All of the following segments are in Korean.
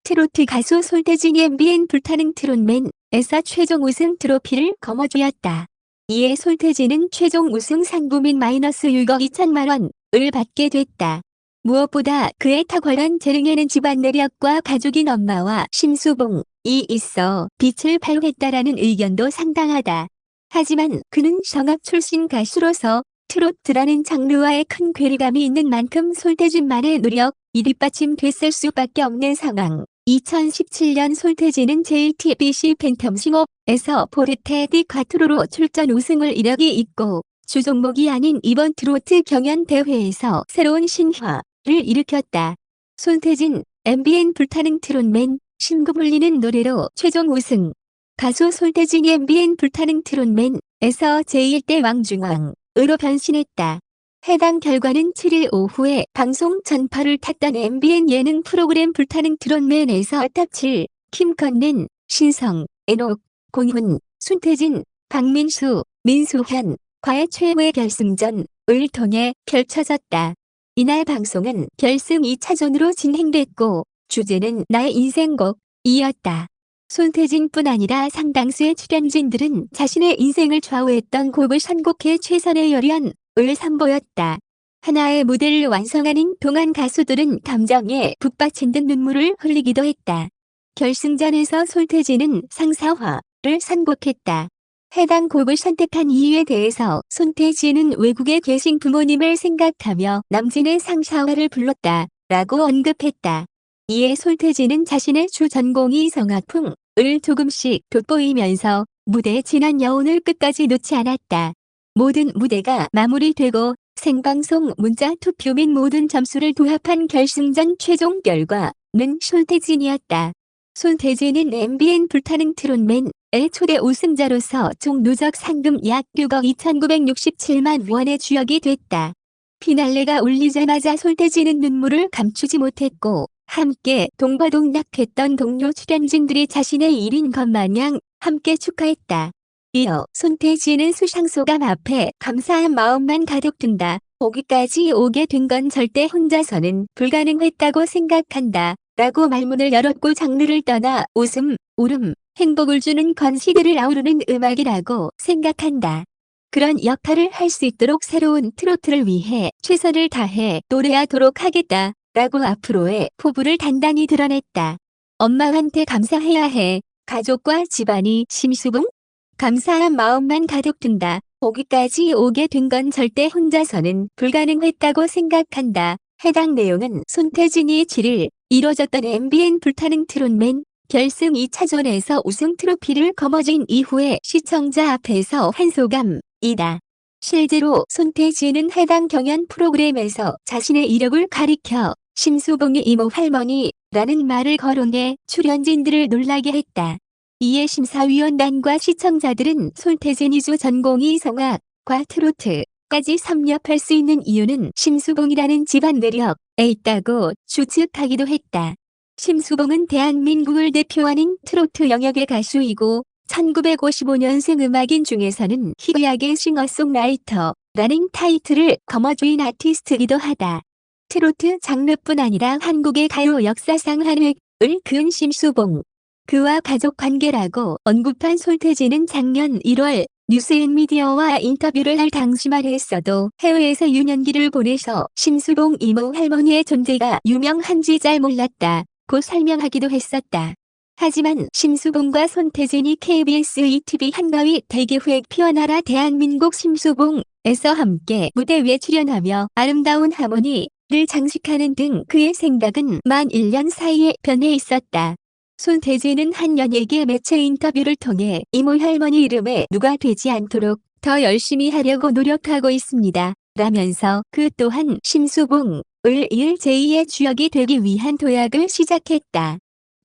트로트 가수 손태진이 MBN 불타는 트롯맨에서 최종 우승 트로피를 거머쥐었다. 이에 손태진은 최종 우승 상금인 -6억 2천만 원을 받게 됐다. 무엇보다 그의 탁월한 재능에는 집안 내력과 가족인 엄마와 심수봉이 있어 빛을 발했다라는 의견도 상당하다. 하지만 그는 성악 출신 가수로서 트로트라는 장르와의 큰 괴리감이 있는 만큼 손태진만의 노력이 뒷받침됐을 수밖에 없는 상황. 2017년 손태진은 JTBC 팬텀싱어에서 포르테 디 과트로로 출전 우승을 이력이 있고 주종목이 아닌 이번 트로트 경연대회에서 새로운 신화를 일으켰다. 손태진, MBN 불타는 트롯맨, 신구 불리는 노래로 최종 우승. 가수 손태진이 MBN 불타는 트롯맨에서 제1대 왕중왕으로 변신했다. 해당 결과는 7일 오후에 방송 전파를 탔던 MBN 예능 프로그램 불타는 트롯맨에서 탑7, 김건넨, 신성, 애녹, 공훈, 손태진, 박민수, 민수현과의 최후의 결승전을 통해 펼쳐졌다. 이날 방송은 결승 2차전으로 진행됐고 주제는 나의 인생곡이었다. 손태진뿐 아니라 상당수의 출연진들은 자신의 인생을 좌우했던 곡을 선곡해 최선의 열연을 선보였다. 하나의 무대를 완성하는 동안 가수들은 감정에 북받친 듯 눈물을 흘리기도 했다. 결승전에서 손태진은 상사화를 선곡했다. 해당 곡을 선택한 이유에 대해서 손태진은 외국에 계신 부모님을 생각하며 남진의 상사화를 불렀다라고 언급했다. 이에 손태진은 자신의 주 전공이 성악풍을 조금씩 돋보이면서 무대의 진한 여운을 끝까지 놓지 않았다. 모든 무대가 마무리되고 생방송 문자 투표 및 모든 점수를 도합한 결승전 최종 결과는 손태진이었다. 손태진은 MBN 불타는 트롯맨의 초대 우승자로서 총 누적 상금 약 6억 2,967만 원의 주역이 됐다. 피날레가 울리자마자 손태진은 눈물을 감추지 못했고 함께 동거동락했던 동료 출연진들이 자신의 일인 것 마냥 함께 축하했다. 이어 손태진은 수상소감 앞에 감사한 마음만 가득 든다. 거기까지 오게 된 건 절대 혼자서는 불가능했다고 생각한다. 라고 말문을 열었고 장르를 떠나 웃음, 울음, 행복을 주는 건 시대를 아우르는 음악이라고 생각한다. 그런 역할을 할 수 있도록 새로운 트로트를 위해 최선을 다해 노래하도록 하겠다. 라고 앞으로의 포부를 단단히 드러냈다. 엄마한테 감사해야 해. 가족과 집안이 심수봉? 감사한 마음만 가득 든다. 거기까지 오게 된 건 절대 혼자서는 불가능했다고 생각한다. 해당 내용은 손태진이 7일 이뤄졌던 MBN 불타는 트롯맨 결승 2차전에서 우승 트로피를 거머쥔 이후에 시청자 앞에서 한 소감이다. 실제로 손태진은 해당 경연 프로그램에서 자신의 이력을 가리켜 심수봉의 이모 할머니라는 말을 거론해 출연진들을 놀라게 했다. 이에 심사위원단과 시청자들은 손태진이 주 전공이 성악과 트로트까지 섭렵할 수 있는 이유는 심수봉이라는 집안 내력에 있다고 추측하기도 했다. 심수봉은 대한민국을 대표하는 트로트 영역의 가수이고 1955년생 음악인 중에서는 희귀하게 싱어송라이터라는 타이틀을 거머쥐인 아티스트이기도 하다. 트로트 장르뿐 아니라 한국의 가요 역사상 한 획을 그은 심수봉. 그와 가족 관계라고 언급한 손태진은 작년 1월 뉴스앤미디어와 인터뷰를 할 당시 말했어도 해외에서 유년기를 보내서 심수봉 이모 할머니의 존재가 유명한지 잘 몰랐다고 설명하기도 했었다. 하지만 심수봉과 손태진이 KBS ETV 한가위 대기획 피어나라 대한민국 심수봉에서 함께 무대 위에 출연하며 아름다운 하모니를 장식하는 등 그의 생각은 만 1년 사이에 변해 있었다. 손태진은 한 연예계 매체 인터뷰를 통해 이모 할머니 이름에 누가 되지 않도록 더 열심히 하려고 노력하고 있습니다. 라면서 그 또한 심수봉을 이을 제2의 주역이 되기 위한 도약을 시작했다.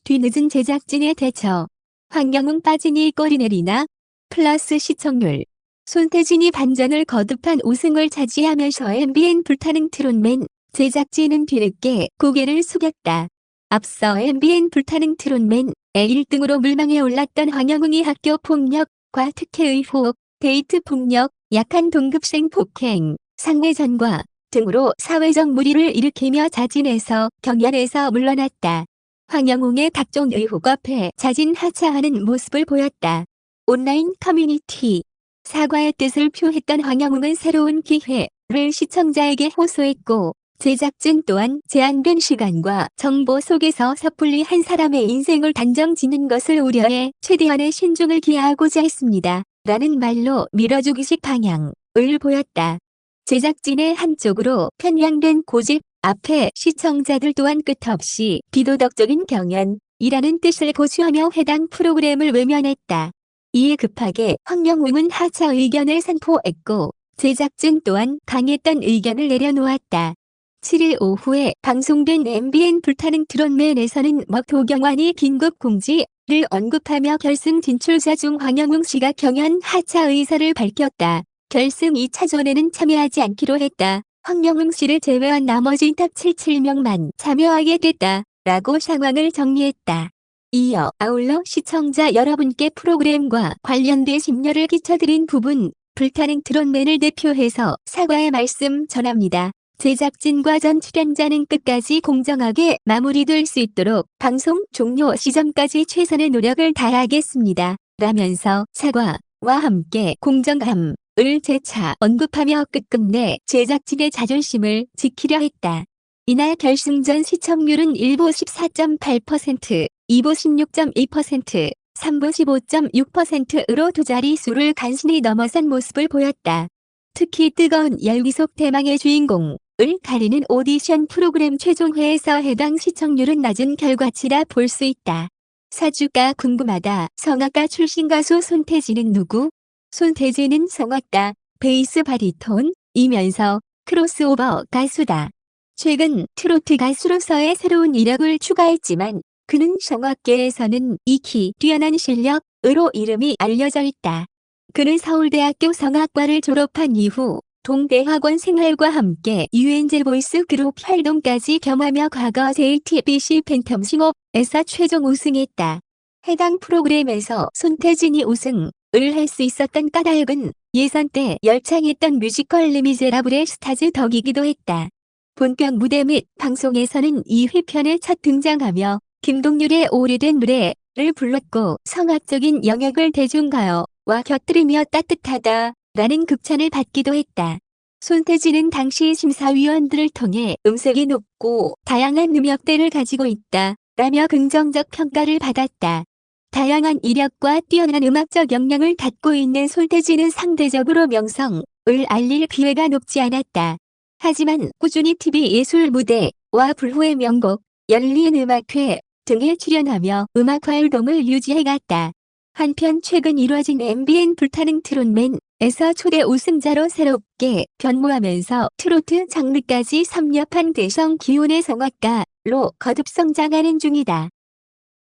뒤늦은 제작진의 대처. 황영웅 빠지니 꼬리 내리나? 플러스 시청률. 손태진이 반전을 거듭한 우승을 차지하면서 MBN 불타는 트롯맨 제작진은 뒤늦게 고개를 숙였다. 앞서 MBN 불타는 트롯맨의 1등으로 물망에 올랐던 황영웅이 학교 폭력과 특혜 의혹, 데이트 폭력, 약한 동급생 폭행, 상해전과 등으로 사회적 물의를 일으키며 자진해서 경연에서 물러났다. 황영웅의 각종 의혹 앞에 자진 하차하는 모습을 보였다. 온라인 커뮤니티. 사과의 뜻을 표했던 황영웅은 새로운 기회를 시청자에게 호소했고, 제작진 또한 제한된 시간과 정보 속에서 섣불리 한 사람의 인생을 단정 짓는 것을 우려해 최대한의 신중을 기하고자 했습니다. 라는 말로 밀어주기식 방향을 보였다. 제작진의 한쪽으로 편향된 고집 앞에 시청자들 또한 끝없이 비도덕적인 경연이라는 뜻을 고수하며 해당 프로그램을 외면했다. 이에 급하게 황영웅은 하차 의견을 선포했고, 제작진 또한 강했던 의견을 내려놓았다. 7일 오후에 방송된 MBN 불타는 트롯맨에서는 도경환이 긴급 공지를 언급하며 결승 진출자 중 황영웅 씨가 경연 하차 의사를 밝혔다. 결승 2차전에는 참여하지 않기로 했다. 황영웅 씨를 제외한 나머지 탑 77명만 참여하게 됐다. 라고 상황을 정리했다. 이어 아울러 시청자 여러분께 프로그램과 관련돼 심려를 끼쳐드린 부분, 불타는 트롯맨을 대표해서 사과의 말씀 전합니다. 제작진과 전 출연자는 끝까지 공정하게 마무리될 수 있도록 방송 종료 시점까지 최선의 노력을 다하겠습니다. 라면서 사과와 함께 공정함을 재차 언급하며 끝끝내 제작진의 자존심을 지키려 했다. 이날 결승전 시청률은 1부 14.8%, 2부 16.2%, 3부 15.6%로 두 자릿수를 간신히 넘어선 모습을 보였다. 특히 뜨거운 열기 속 대망의 주인공을 가리는 오디션 프로그램 최종회에서 해당 시청률은 낮은 결과치라 볼 수 있다. 사주가 궁금하다. 성악가 출신 가수 손태진은 누구? 손태진은 성악가, 베이스 바리톤이면서 크로스오버 가수다. 최근 트로트 가수로서의 새로운 이력을 추가했지만 그는 성악계에서는 익히 뛰어난 실력으로 이름이 알려져 있다. 그는 서울대학교 성악과를 졸업한 이후 동대학원 생활과 함께 유엔제 보이스 그룹 활동까지 겸하며 과거 JTBC 팬텀 싱어에서 최종 우승했다. 해당 프로그램에서 손태진이 우승을 할 수 있었던 까닭은 예선 때 열창했던 뮤지컬 레미제라블의 스타즈 덕이기도 했다. 본격 무대 및 방송에서는 2회편에 첫 등장하며 김동률의 오래된 노래를 불렀고 성악적인 영역을 대중가요와 곁들이며 따뜻하다 라는 극찬을 받기도 했다. 손태진은 당시 심사위원들을 통해 음색이 높고 다양한 음역대를 가지고 있다 라며 긍정적 평가를 받았다. 다양한 이력과 뛰어난 음악적 역량을 갖고 있는 손태진은 상대적으로 명성을 알릴 기회가 높지 않았다. 하지만 꾸준히 TV 예술 무대와 불후의 명곡, 열린 음악회 등에 출연하며 음악 활동을 유지해갔다. 한편 최근 이뤄진 MBN 불타는 트롯맨에서 초대 우승자로 새롭게 변모하면서 트로트 장르까지 섭렵한 대성 기운의 성악가로 거듭 성장하는 중이다.